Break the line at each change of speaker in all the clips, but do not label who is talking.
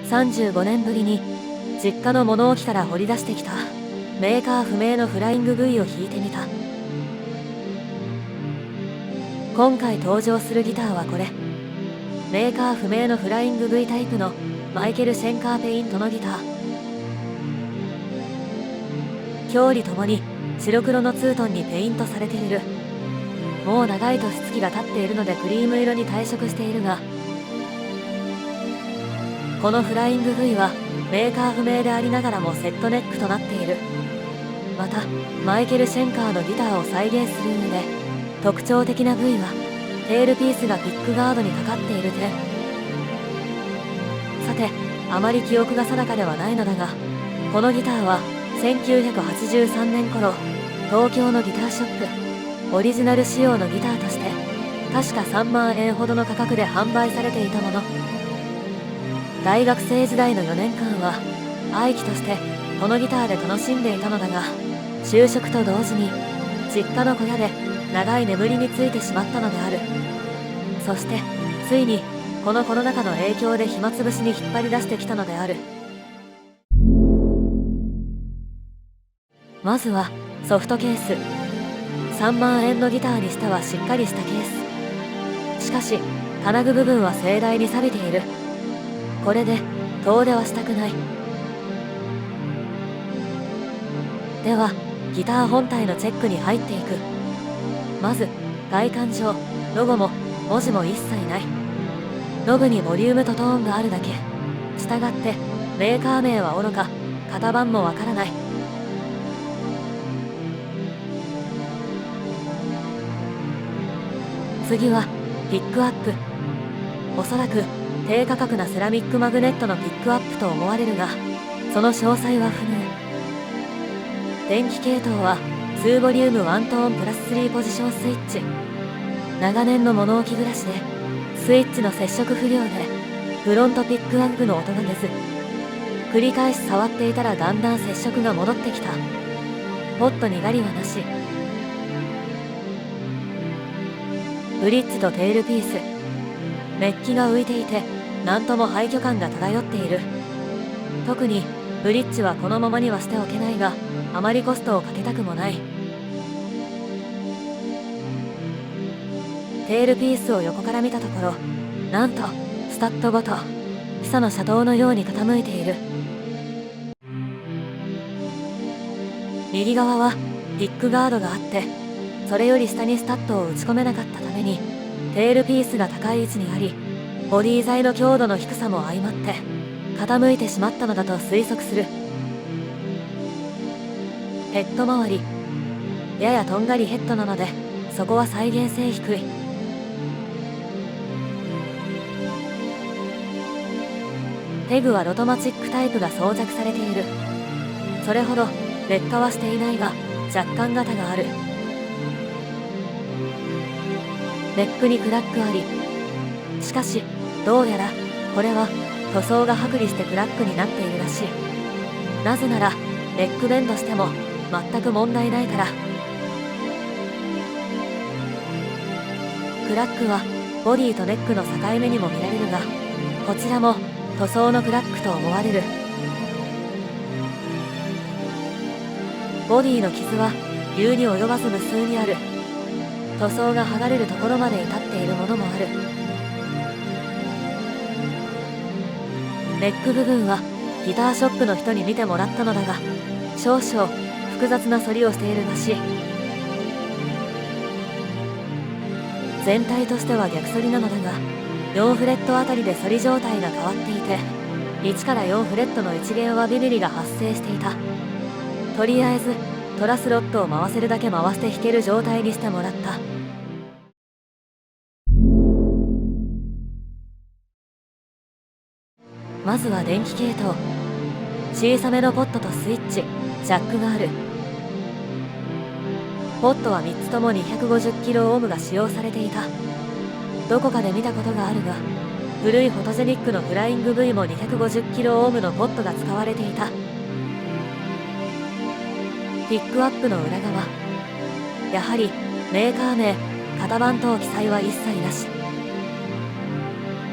35年ぶりに実家の物置から掘り出してきたメーカー不明のフライング V を弾いてみた。今回登場するギターはこれ。メーカー不明のフライング V タイプのマイケル・シェンカーペイントのギター。表裏ともに白黒のツートンにペイントされている。もう長い年月が経っているのでクリーム色に退色しているが、このフライング V はメーカー不明でありながらもセットネックとなっている。またマイケル・シェンカーのギターを再現する上で特徴的な V はテールピースがピックガードにかかっている点。さて、あまり記憶が定かではないのだが、このギターは1983年頃東京のギターショップオリジナル仕様のギターとして確か3万円ほどの価格で販売されていたもの。大学生時代の4年間は愛機としてこのギターで楽しんでいたのだが、就職と同時に実家の小屋で長い眠りについてしまったのである。そしてついにこのコロナ禍の影響で暇つぶしに引っ張り出してきたのである。まずはソフトケース。3万円のギターにしてはしっかりしたケース。しかし金具部分は盛大に錆びている。これで遠出はしたくない。ではギター本体のチェックに入っていく。まず外観上、ロゴも文字も一切ない。ノブにボリュームとトーンがあるだけ。したがってメーカー名はおろか型番もわからない。次はピックアップ。おそらく低価格なセラミックマグネットのピックアップと思われるが、その詳細は不明。電気系統は2ボリューム1トーンプラス3ポジションスイッチ。長年の物置暮らしでスイッチの接触不良でフロントピックアップの音が出ず、繰り返し触っていたらだんだん接触が戻ってきた。ポットにガリはなし。ブリッジとテールピース、メッキが浮いていて何とも廃墟感が漂っている。特にブリッジはこのままにはしておけないが、あまりコストをかけたくもない。テールピースを横から見たところ、なんとスタッドごとピサの車道のように傾いている。右側はピックガードがあって、それより下にスタッドを打ち込めなかったためにテールピースが高い位置にあり、ボディ材の強度の低さも相まって傾いてしまったのだと推測する。ヘッド周り、ややとんがりヘッドなのでそこは再現性低い。ペグはロトマチックタイプが装着されている。それほど劣化はしていないが若干ガタがある。ネックにクラックあり。しかしどうやらこれは塗装が剥離してクラックになっているらしい。なぜならネックベンドしても全く問題ないから。クラックはボディとネックの境目にも見られるが、こちらも塗装のクラックと思われる。ボディの傷は竜に及ばず無数にある。塗装が剥がれるところまで至っているものもある。ネック部分はギターショップの人に見てもらったのだが、少々複雑な反りをしているらしい。全体としては逆反りなのだが、4フレットあたりで反り状態が変わっていて、1から4フレットの一弦はビビリが発生していた。とりあえずトラスロットを回せるだけ回して弾ける状態にしてもらった。まずは電気系統。小さめのポットとスイッチ、ジャックがある。ポットは3つとも 250kΩ が使用されていた。どこかで見たことがあるが、古いフォトジェニックのフライング V も 250kΩ のポットが使われていた。ピックアップの裏側、やはりメーカー名、型番等記載は一切なし。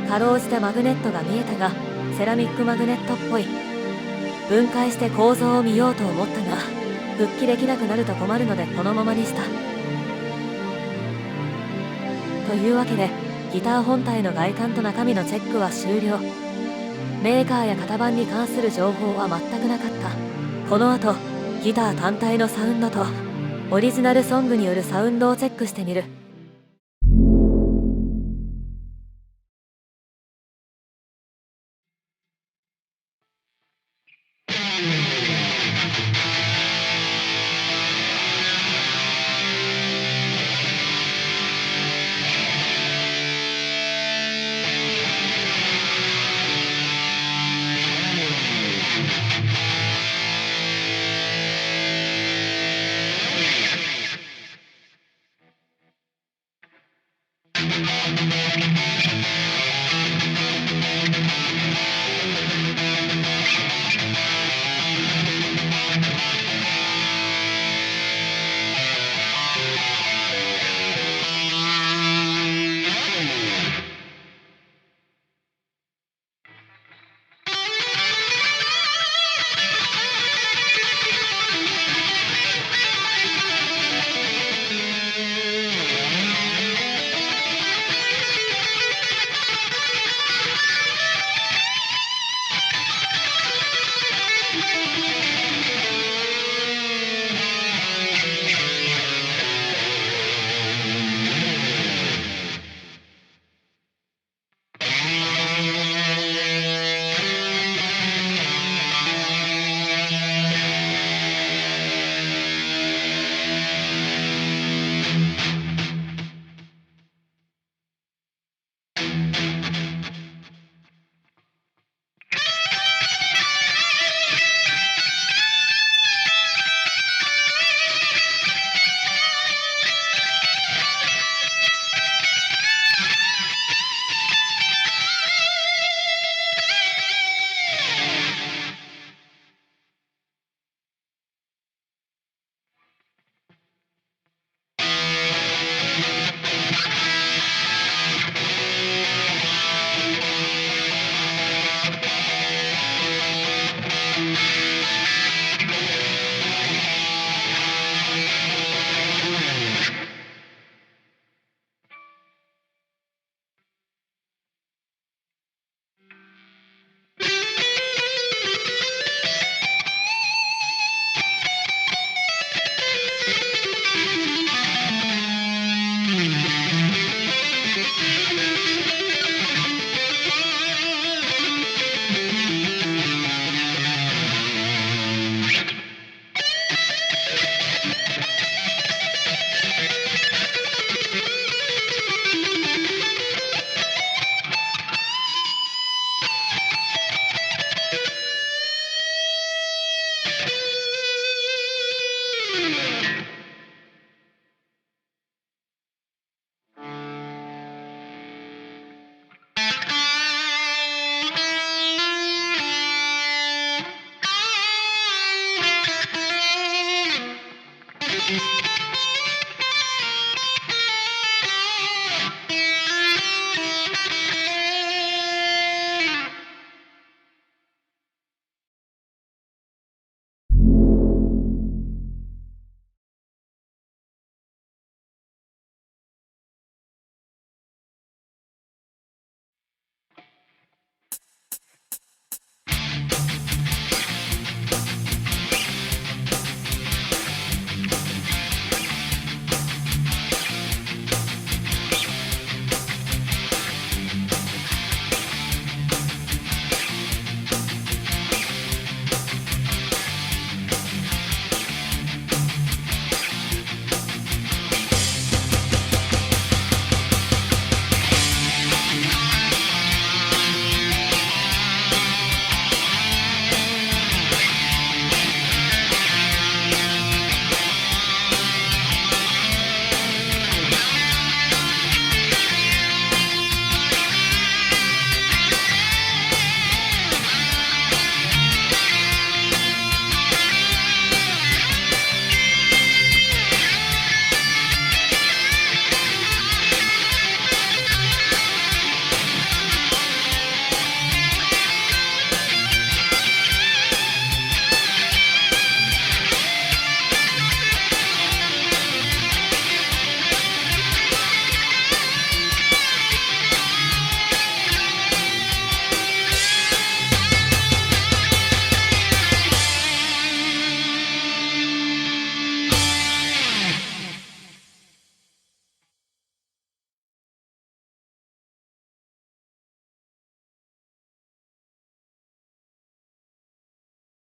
かろうじてマグネットが見えたが、セラミックマグネットっぽい。分解して構造を見ようと思ったが復帰できなくなると困るのでこのままにした。というわけでギター本体の外観と中身のチェックは終了。メーカーや型番に関する情報は全くなかった。この後ギター単体のサウンドとオリジナルソングによるサウンドをチェックしてみる。